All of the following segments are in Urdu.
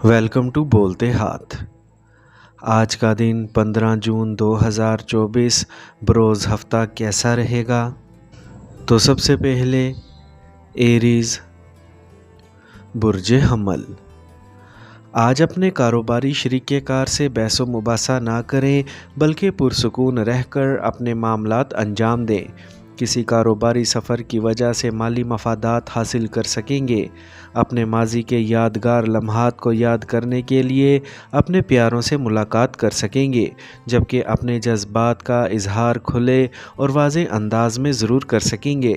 ویلکم ٹو بولتے ہاتھ۔ آج کا دن 15 جون 2024 بروز ہفتہ کیسا رہے گا؟ تو سب سے پہلے ایریز برج حمل۔ آج اپنے کاروباری شریک کار سے بحث و مباحثہ نہ کریں بلکہ پرسکون رہ کر اپنے معاملات انجام دیں۔ کسی کاروباری سفر کی وجہ سے مالی مفادات حاصل کر سکیں گے۔ اپنے ماضی کے یادگار لمحات کو یاد کرنے کے لیے اپنے پیاروں سے ملاقات کر سکیں گے، جبکہ اپنے جذبات کا اظہار کھلے اور واضح انداز میں ضرور کر سکیں گے۔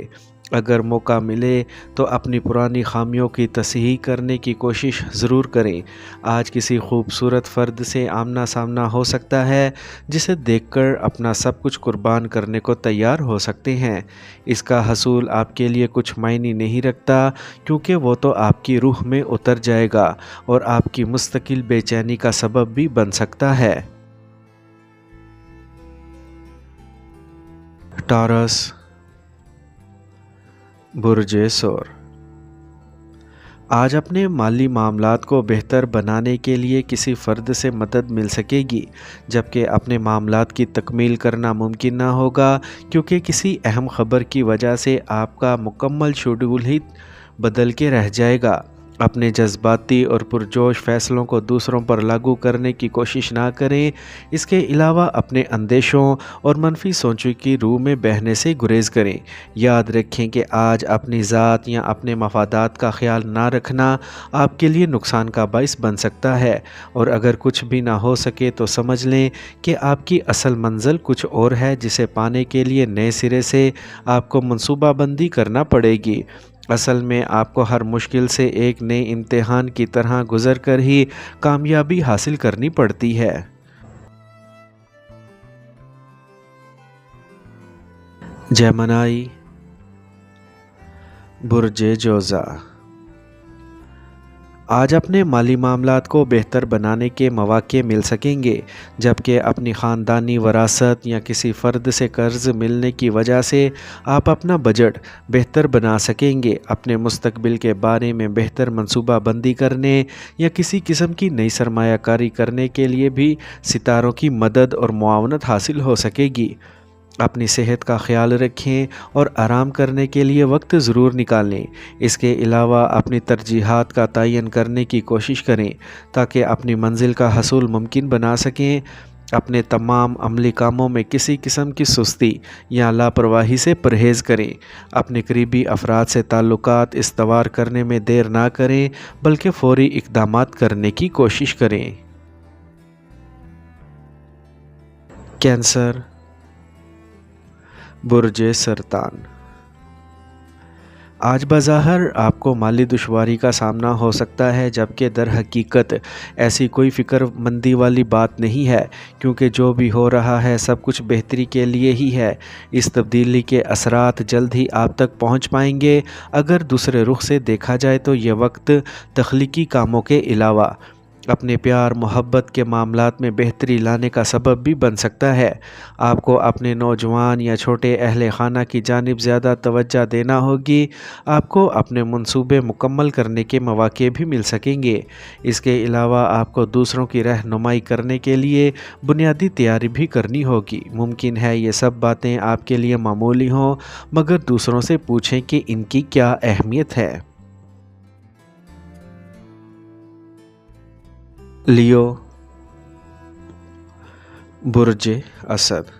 اگر موقع ملے تو اپنی پرانی خامیوں کی تصحیح کرنے کی کوشش ضرور کریں۔ آج کسی خوبصورت فرد سے آمنا سامنا ہو سکتا ہے جسے دیکھ کر اپنا سب کچھ قربان کرنے کو تیار ہو سکتے ہیں۔ اس کا حصول آپ کے لیے کچھ معنی نہیں رکھتا، کیونکہ وہ تو آپ کی روح میں اتر جائے گا اور آپ کی مستقل بے چینی کا سبب بھی بن سکتا ہے۔ ٹارس برج سور۔ آج اپنے مالی معاملات کو بہتر بنانے کے لیے کسی فرد سے مدد مل سکے گی، جبکہ اپنے معاملات کی تکمیل کرنا ممکن نہ ہوگا، کیونکہ کسی اہم خبر کی وجہ سے آپ کا مکمل شیڈول ہی بدل کے رہ جائے گا۔ اپنے جذباتی اور پرجوش فیصلوں کو دوسروں پر لاگو کرنے کی کوشش نہ کریں۔ اس کے علاوہ اپنے اندیشوں اور منفی سوچوں کی روح میں بہنے سے گریز کریں۔ یاد رکھیں کہ آج اپنی ذات یا اپنے مفادات کا خیال نہ رکھنا آپ کے لیے نقصان کا باعث بن سکتا ہے، اور اگر کچھ بھی نہ ہو سکے تو سمجھ لیں کہ آپ کی اصل منزل کچھ اور ہے، جسے پانے کے لیے نئے سرے سے آپ کو منصوبہ بندی کرنا پڑے گی۔ اصل میں آپ کو ہر مشکل سے ایک نئے امتحان کی طرح گزر کر ہی کامیابی حاصل کرنی پڑتی ہے۔ جیمنائی برج جوزا۔ آج اپنے مالی معاملات کو بہتر بنانے کے مواقع مل سکیں گے، جبکہ اپنی خاندانی وراثت یا کسی فرد سے قرض ملنے کی وجہ سے آپ اپنا بجٹ بہتر بنا سکیں گے۔ اپنے مستقبل کے بارے میں بہتر منصوبہ بندی کرنے یا کسی قسم کی نئی سرمایہ کاری کرنے کے لیے بھی ستاروں کی مدد اور معاونت حاصل ہو سکے گی۔ اپنی صحت کا خیال رکھیں اور آرام کرنے کے لیے وقت ضرور نکالیں۔ اس کے علاوہ اپنی ترجیحات کا تعین کرنے کی کوشش کریں تاکہ اپنی منزل کا حصول ممکن بنا سکیں۔ اپنے تمام عملی کاموں میں کسی قسم کی سستی یا لاپرواہی سے پرہیز کریں۔ اپنے قریبی افراد سے تعلقات استوار کرنے میں دیر نہ کریں بلکہ فوری اقدامات کرنے کی کوشش کریں۔ کینسر برج سرطان۔ آج بظاہر آپ کو مالی دشواری کا سامنا ہو سکتا ہے، جبکہ در حقیقت ایسی کوئی فکر مندی والی بات نہیں ہے، کیونکہ جو بھی ہو رہا ہے سب کچھ بہتری کے لیے ہی ہے۔ اس تبدیلی کے اثرات جلد ہی آپ تک پہنچ پائیں گے۔ اگر دوسرے رخ سے دیکھا جائے تو یہ وقت تخلیقی کاموں کے علاوہ اپنے پیار محبت کے معاملات میں بہتری لانے کا سبب بھی بن سکتا ہے۔ آپ کو اپنے نوجوان یا چھوٹے اہل خانہ کی جانب زیادہ توجہ دینا ہوگی۔ آپ کو اپنے منصوبے مکمل کرنے کے مواقع بھی مل سکیں گے۔ اس کے علاوہ آپ کو دوسروں کی رہنمائی کرنے کے لیے بنیادی تیاری بھی کرنی ہوگی۔ ممکن ہے یہ سب باتیں آپ کے لیے معمولی ہوں، مگر دوسروں سے پوچھیں کہ ان کی کیا اہمیت ہے۔ لیو برج اسد۔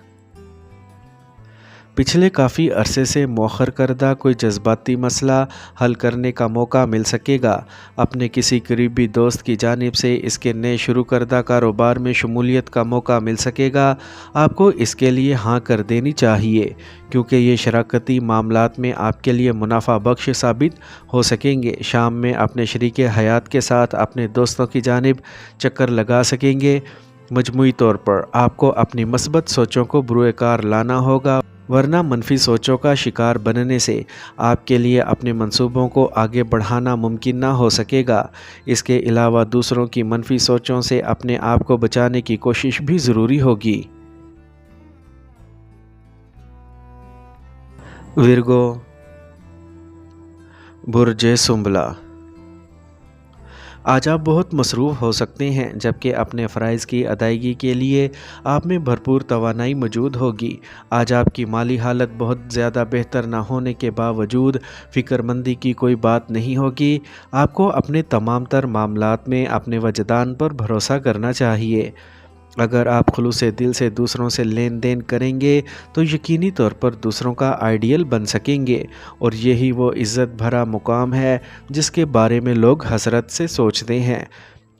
پچھلے کافی عرصے سے مؤخر کردہ کوئی جذباتی مسئلہ حل کرنے کا موقع مل سکے گا۔ اپنے کسی قریبی دوست کی جانب سے اس کے نئے شروع کردہ کاروبار میں شمولیت کا موقع مل سکے گا۔ آپ کو اس کے لیے ہاں کر دینی چاہیے، کیونکہ یہ شراکتی معاملات میں آپ کے لیے منافع بخش ثابت ہو سکیں گے۔ شام میں اپنے شریک حیات کے ساتھ اپنے دوستوں کی جانب چکر لگا سکیں گے۔ مجموعی طور پر آپ کو اپنی مثبت سوچوں کو بروئے کار لانا ہوگا، ورنہ منفی سوچوں کا شکار بننے سے آپ کے لیے اپنے منصوبوں کو آگے بڑھانا ممکن نہ ہو سکے گا۔ اس کے علاوہ دوسروں کی منفی سوچوں سے اپنے آپ کو بچانے کی کوشش بھی ضروری ہوگی۔ ورگو برج سنبلا۔ آج آپ بہت مصروف ہو سکتے ہیں، جبکہ اپنے فرائض کی ادائیگی کے لیے آپ میں بھرپور توانائی موجود ہوگی۔ آج آپ کی مالی حالت بہت زیادہ بہتر نہ ہونے کے باوجود فکر مندی کی کوئی بات نہیں ہوگی۔ آپ کو اپنے تمام تر معاملات میں اپنے وجدان پر بھروسہ کرنا چاہیے۔ اگر آپ خلوص دل سے دوسروں سے لین دین کریں گے تو یقینی طور پر دوسروں کا آئیڈیل بن سکیں گے، اور یہی وہ عزت بھرا مقام ہے جس کے بارے میں لوگ حسرت سے سوچتے ہیں۔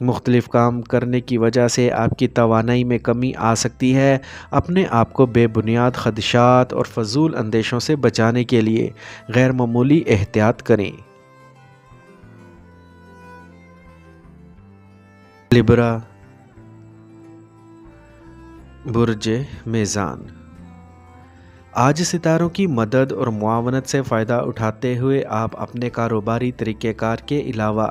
مختلف کام کرنے کی وجہ سے آپ کی توانائی میں کمی آ سکتی ہے۔ اپنے آپ کو بے بنیاد خدشات اور فضول اندیشوں سے بچانے کے لیے غیر معمولی احتیاط کریں۔ لبرا، برج میزان۔ آج ستاروں کی مدد اور معاونت سے فائدہ اٹھاتے ہوئے آپ اپنے کاروباری طریقہ کار کے علاوہ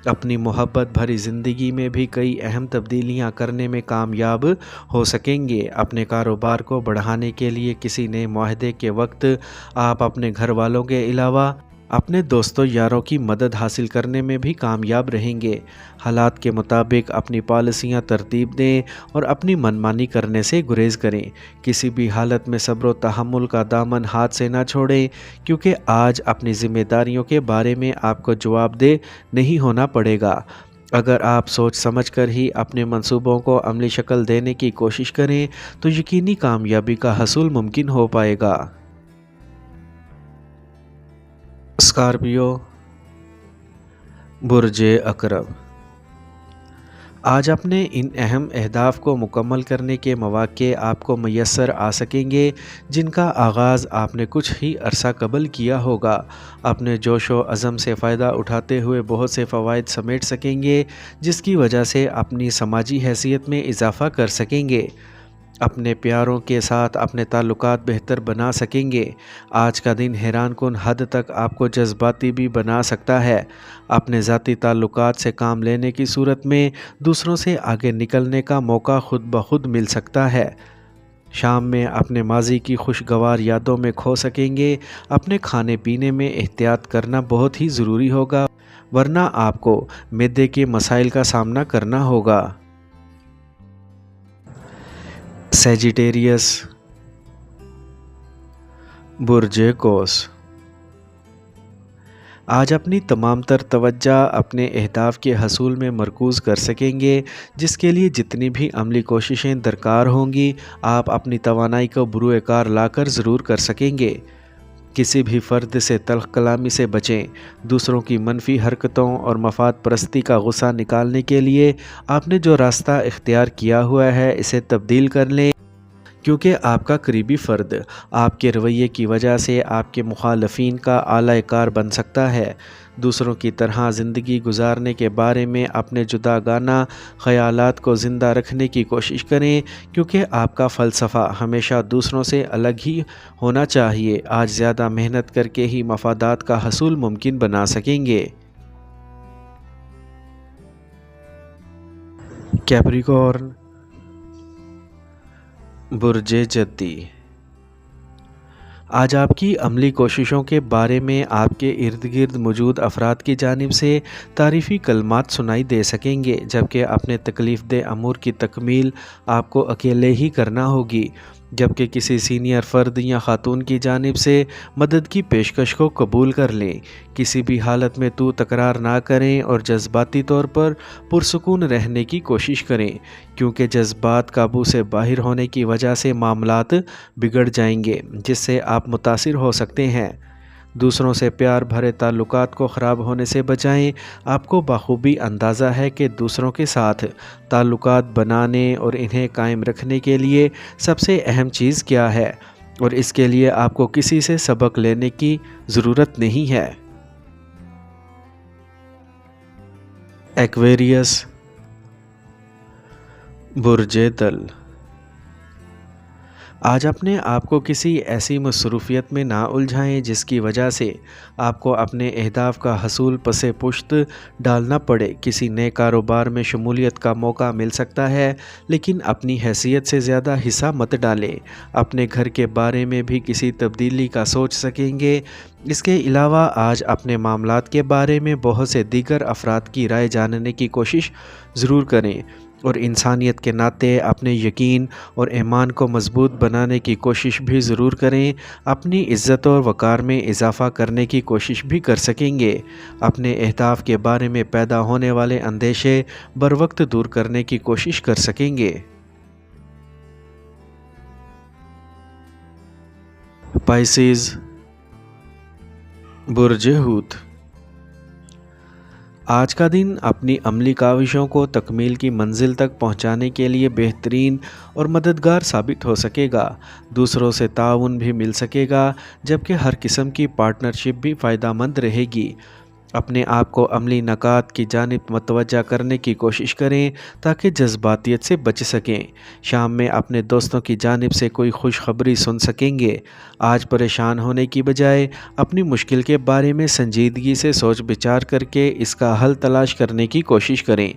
اپنی محبت بھری زندگی میں بھی کئی اہم تبدیلیاں کرنے میں کامیاب ہو سکیں گے۔ اپنے کاروبار کو بڑھانے کے لیے کسی نئے معاہدے کے وقت آپ اپنے گھر والوں کے علاوہ اپنے دوستوں یاروں کی مدد حاصل کرنے میں بھی کامیاب رہیں گے۔ حالات کے مطابق اپنی پالیسیاں ترتیب دیں اور اپنی منمانی کرنے سے گریز کریں۔ کسی بھی حالت میں صبر و تحمل کا دامن ہاتھ سے نہ چھوڑیں، کیونکہ آج اپنی ذمہ داریوں کے بارے میں آپ کو جواب دہ نہیں ہونا پڑے گا۔ اگر آپ سوچ سمجھ کر ہی اپنے منصوبوں کو عملی شکل دینے کی کوشش کریں تو یقینی کامیابی کا حصول ممکن ہو پائے گا۔ اسکارپیو، برج عقرب۔ آج اپنے ان اہم اہداف کو مکمل کرنے کے مواقع آپ کو میسر آ سکیں گے جن کا آغاز آپ نے کچھ ہی عرصہ قبل کیا ہوگا۔ اپنے جوش و عزم سے فائدہ اٹھاتے ہوئے بہت سے فوائد سمیٹ سکیں گے، جس کی وجہ سے اپنی سماجی حیثیت میں اضافہ کر سکیں گے۔ اپنے پیاروں کے ساتھ اپنے تعلقات بہتر بنا سکیں گے۔ آج کا دن حیران کن حد تک آپ کو جذباتی بھی بنا سکتا ہے۔ اپنے ذاتی تعلقات سے کام لینے کی صورت میں دوسروں سے آگے نکلنے کا موقع خود بخود مل سکتا ہے۔ شام میں اپنے ماضی کی خوشگوار یادوں میں کھو سکیں گے۔ اپنے کھانے پینے میں احتیاط کرنا بہت ہی ضروری ہوگا، ورنہ آپ کو معدے کے مسائل کا سامنا کرنا ہوگا۔ سیجیٹیریس، برج قوس۔ آج اپنی تمام تر توجہ اپنے اہداف کے حصول میں مرکوز کر سکیں گے، جس کے لیے جتنی بھی عملی کوششیں درکار ہوں گی آپ اپنی توانائی کو بروئے کار لا کر ضرور کر سکیں گے۔ کسی بھی فرد سے تلخ کلامی سے بچیں۔ دوسروں کی منفی حرکتوں اور مفاد پرستی کا غصہ نکالنے کے لیے آپ نے جو راستہ اختیار کیا ہوا ہے اسے تبدیل کر لیں، کیونکہ آپ کا قریبی فرد آپ کے رویے کی وجہ سے آپ کے مخالفین کا اعلی کار بن سکتا ہے۔ دوسروں کی طرح زندگی گزارنے کے بارے میں اپنے جداگانہ خیالات کو زندہ رکھنے کی کوشش کریں، کیونکہ آپ کا فلسفہ ہمیشہ دوسروں سے الگ ہی ہونا چاہیے۔ آج زیادہ محنت کر کے ہی مفادات کا حصول ممکن بنا سکیں گے۔ کیپریکورن، برج جدی۔ آج آپ کی عملی کوششوں کے بارے میں آپ کے ارد گرد موجود افراد کی جانب سے تعریفی کلمات سنائی دے سکیں گے، جبکہ اپنے تکلیف دہ امور کی تکمیل آپ کو اکیلے ہی کرنا ہوگی۔ جبکہ کسی سینئر فرد یا خاتون کی جانب سے مدد کی پیشکش کو قبول کر لیں۔ کسی بھی حالت میں تو تکرار نہ کریں اور جذباتی طور پر پرسکون رہنے کی کوشش کریں، کیونکہ جذبات قابو سے باہر ہونے کی وجہ سے معاملات بگڑ جائیں گے، جس سے آپ متاثر ہو سکتے ہیں۔ دوسروں سے پیار بھرے تعلقات کو خراب ہونے سے بچائیں۔ آپ کو بخوبی اندازہ ہے کہ دوسروں کے ساتھ تعلقات بنانے اور انہیں قائم رکھنے کے لیے سب سے اہم چیز کیا ہے، اور اس کے لیے آپ کو کسی سے سبق لینے کی ضرورت نہیں ہے۔ ایکویریس، برج دل۔ آج اپنے آپ کو کسی ایسی مصروفیت میں نہ الجھائیں جس کی وجہ سے آپ کو اپنے اہداف کا حصول پس پشت ڈالنا پڑے۔ کسی نئے کاروبار میں شمولیت کا موقع مل سکتا ہے، لیکن اپنی حیثیت سے زیادہ حصہ مت ڈالیں۔ اپنے گھر کے بارے میں بھی کسی تبدیلی کا سوچ سکیں گے۔ اس کے علاوہ آج اپنے معاملات کے بارے میں بہت سے دیگر افراد کی رائے جاننے کی کوشش ضرور کریں، اور انسانیت کے ناطے اپنے یقین اور ایمان کو مضبوط بنانے کی کوشش بھی ضرور کریں۔ اپنی عزت اور وقار میں اضافہ کرنے کی کوشش بھی کر سکیں گے۔ اپنے اہداف کے بارے میں پیدا ہونے والے اندیشے بروقت دور کرنے کی کوشش کر سکیں گے۔ پائسیز، برج حوت۔ آج کا دن اپنی عملی کاوشوں کو تکمیل کی منزل تک پہنچانے کے لیے بہترین اور مددگار ثابت ہو سکے گا۔ دوسروں سے تعاون بھی مل سکے گا، جبکہ ہر قسم کی پارٹنرشپ بھی فائدہ مند رہے گی۔ اپنے آپ کو عملی نکات کی جانب متوجہ کرنے کی کوشش کریں تاکہ جذباتیت سے بچ سکیں۔ شام میں اپنے دوستوں کی جانب سے کوئی خوشخبری سن سکیں گے۔ آج پریشان ہونے کی بجائے اپنی مشکل کے بارے میں سنجیدگی سے سوچ بچار کر کے اس کا حل تلاش کرنے کی کوشش کریں۔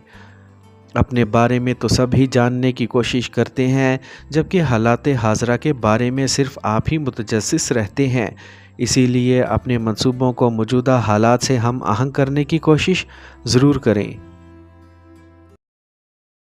اپنے بارے میں تو سب ہی جاننے کی کوشش کرتے ہیں، جبکہ حالات حاضرہ کے بارے میں صرف آپ ہی متجسس رہتے ہیں۔ اسی لیے اپنے منصوبوں کو موجودہ حالات سے ہم آہنگ کرنے کی کوشش ضرور کریں۔